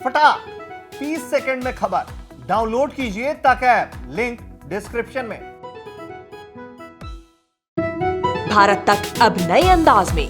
फटाक 30 सेकंड में खबर। डाउनलोड कीजिए तक ऐप, लिंक डिस्क्रिप्शन में। भारत तक अब नए अंदाज में।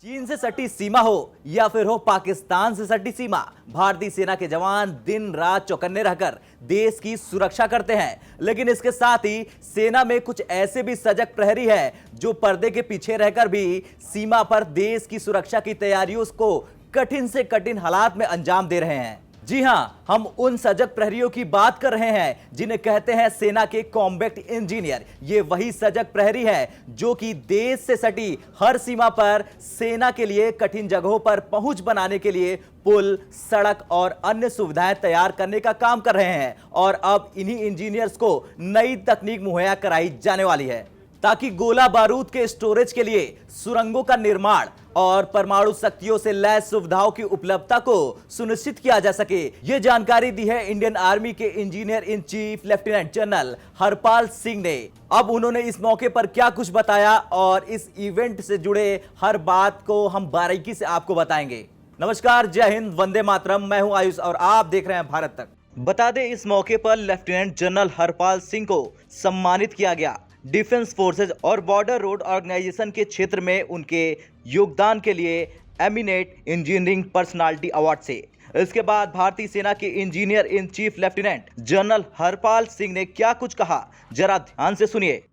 चीन से सटी सीमा हो या फिर हो पाकिस्तान से सटी सीमा, भारतीय सेना के जवान दिन रात चौकन्ने रहकर देश की सुरक्षा करते हैं। लेकिन इसके साथ ही सेना में कुछ ऐसे भी सजग प्रहरी है जो पर्दे के पीछे रहकर भी सीमा पर देश की सुरक्षा की तैयारियों को कठिन से कठिन हालात में अंजाम दे रहे हैं। जी हां, हम उन सजग प्रहरियों की बात कर रहे हैं जिन्हें कहते हैं सेना के कॉम्बैट इंजीनियर। ये वही सजग प्रहरी है जो कि देश से सटी हर सीमा पर सेना के लिए कठिन जगहों पर पहुंच बनाने के लिए पुल, सड़क और अन्य सुविधाएं तैयार करने का काम कर रहे हैं। और अब इन्हीं इंजीनियर्स को नई तकनीक मुहैया कराई जाने वाली है ताकि गोला बारूद के स्टोरेज के लिए सुरंगों का निर्माण और परमाणु शक्तियों से लैस सुविधाओं की उपलब्धता को सुनिश्चित किया जा सके। यह जानकारी दी है इंडियन आर्मी के engineer in chief lieutenant general Harpal Singh ने। अब उन्होंने इस मौके पर क्या कुछ बताया और इस इवेंट से जुड़े हर बात को हम बारीकी से आपको बताएंगे। नमस्कार, जय हिंद, वंदे मातरम। मैं हूं आयुष और आप देख रहे हैं भारत तक। बता दें, इस मौके पर लेफ्टिनेंट जनरल हरपाल सिंह को सम्मानित किया गया डिफेंस फोर्सेज और बॉर्डर रोड ऑर्गेनाइजेशन के क्षेत्र में उनके योगदान के लिए एमिनेट इंजीनियरिंग पर्सनालिटी अवार्ड से। इसके बाद भारतीय सेना के engineer in chief lieutenant general Harpal Singh ने क्या कुछ कहा, जरा ध्यान से सुनिए।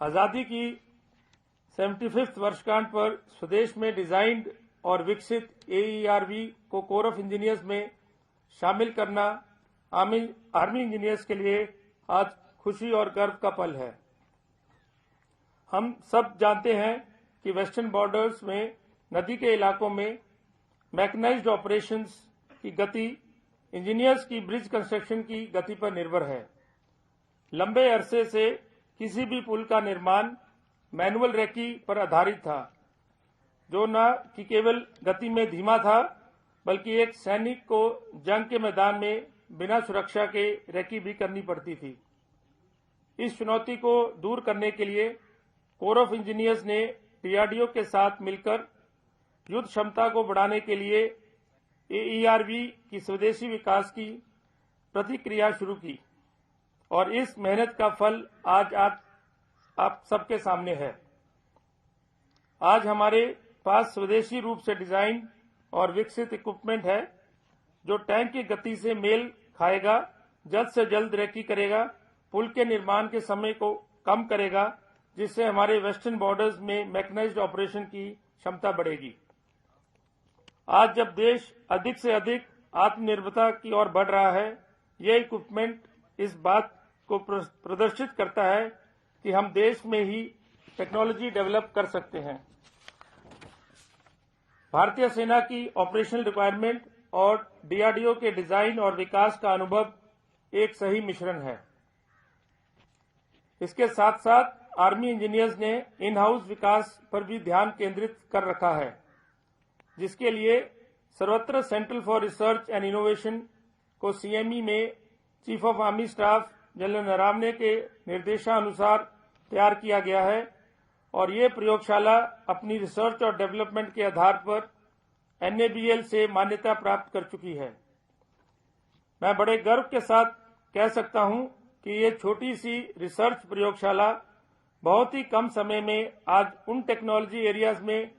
आजादी की 75वीं वर्षगांठ पर स्वदेश में डिजाइंड और विकसित AERV को कोर ऑफ इंजीनियर्स में शामिल करना आर्मी इंजीनियर्स के लिए आज खुशी और गर्व का पल है। हम सब जानते हैं कि वेस्टर्न बॉर्डर्स में नदी के इलाकों में मैकेनाइज्ड ऑपरेशंस की गति इंजीनियर्स की ब्रिज कंस्ट्रक्शन की गति पर निर्भर है। लंबे अरसे से किसी भी पुल का निर्माण मैनुअल रेकी पर आधारित था, जो न कि केवल गति में धीमा था बल्कि एक सैनिक को जंग के मैदान में बिना सुरक्षा के रेकी भी करनी पड़ती थी। इस चुनौती को दूर करने के लिए कोर ऑफ इंजीनियर्स ने DRDO के साथ मिलकर युद्ध क्षमता को बढ़ाने के लिए AERV की स्वदेशी विकास की प्रतिक्रिया शुरू की और इस मेहनत का फल आज आप सबके सामने है। आज हमारे पास स्वदेशी रूप से डिजाइन और विकसित इक्विपमेंट है जो टैंक की गति से मेल खाएगा, जल्द से जल्द रेकी करेगा, पुल के निर्माण के समय को कम करेगा, जिससे हमारे वेस्टर्न बॉर्डर्स में मैकेनाइज्ड ऑपरेशन की क्षमता बढ़ेगी। आज जब देश अधिक से अधिक आत्मनिर्भरता की ओर बढ़ रहा है, यह इक्विपमेंट इस बात को प्रदर्शित करता है कि हम देश में ही टेक्नोलॉजी डेवलप कर सकते हैं। भारतीय सेना की ऑपरेशनल रिक्वायरमेंट और DRDO के डिजाइन और विकास का अनुभव एक सही मिश्रण है। इसके साथ साथ आर्मी इंजीनियर्स ने इन हाउस विकास पर भी ध्यान केंद्रित कर रखा है, जिसके लिए सर्वत्र central for research and innovation को CME में chief of army staff general Naravane के निर्देशानुसार तैयार किया गया है और ये प्रयोगशाला अपनी रिसर्च और डेवलपमेंट के आधार पर NABL से मान्यता प्राप्त कर चुकी है। मैं बड़े गर्व के साथ कह सकता हूं कि ये छोटी सी रिसर्च प्रयोगशाला बहुत ही कम समय में आज उन टेक्नोलॉजी एरियाज में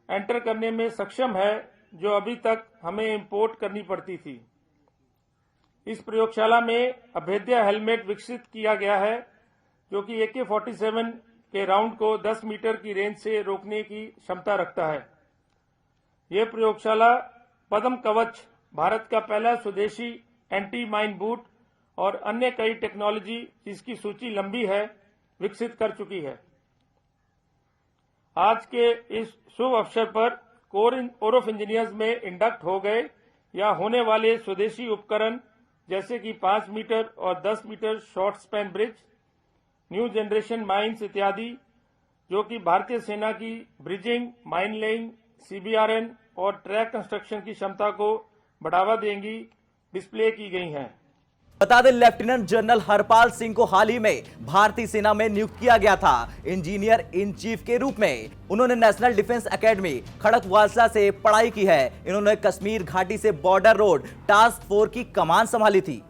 एंटर करने में सक्षम है जो अभी तक हमें इंपोर्ट करनी पड़ती थी। इस प्रयोगशाला में अभेद्य हेलमेट विकसित किया गया है जो कि AK-47 के राउंड को 10 मीटर की रेंज से रोकने की क्षमता रखता है। यह प्रयोगशाला पद्म कवच, भारत का पहला स्वदेशी एंटी माइन बूट और अन्य कई टेक्नोलॉजी जिसकी सूची लंबी है विकसित कर चुकी है। आज के इस शुभ अवसर पर कोर ऑफ इंजीनियर्स में इंडक्ट हो गए या होने वाले स्वदेशी उपकरण जैसे कि 5 मीटर और 10 meter short span bridge, new generation mines इत्यादि, जो कि भारतीय सेना की ब्रिजिंग, माइन लेइंग, CBRN और ट्रैक कंस्ट्रक्शन की क्षमता को बढ़ावा देंगी, डिस्प्ले की गई हैं। बता दें, लेफ्टिनेंट जनरल हरपाल सिंह को हाल ही में भारतीय सेना में नियुक्त किया गया था इंजीनियर इन चीफ के रूप में। उन्होंने नेशनल डिफेंस एकेडमी खड़कवासला से पढ़ाई की है। इन्होंने कश्मीर घाटी से बॉर्डर रोड टास्क फोर्स की कमान संभाली थी।